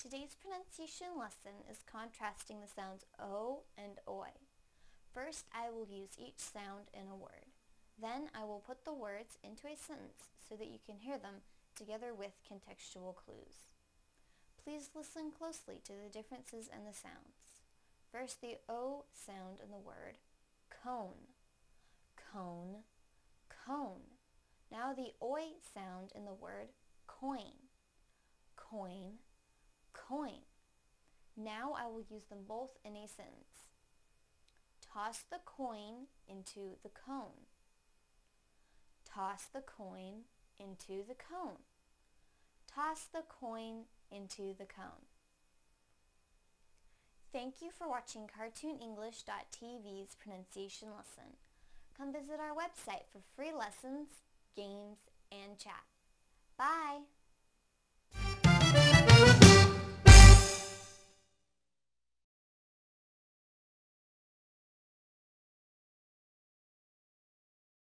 Today's pronunciation lesson is contrasting the sounds O and OI. First, I will use each sound in a word. Then I will put the words into a sentence so that you can hear them together with contextual clues. Please listen closely to the differences in the sounds. First, the O sound in the word cone, cone, cone. Now the OI sound in the word coin, coin, coin. Now I will use them both in a sentence. Toss the coin into the cone. Toss the coin into the cone. Toss the coin into the cone. Thank you for watching CartoonEnglish.tv's pronunciation lesson. Come visit our website for free lessons, games, and chat.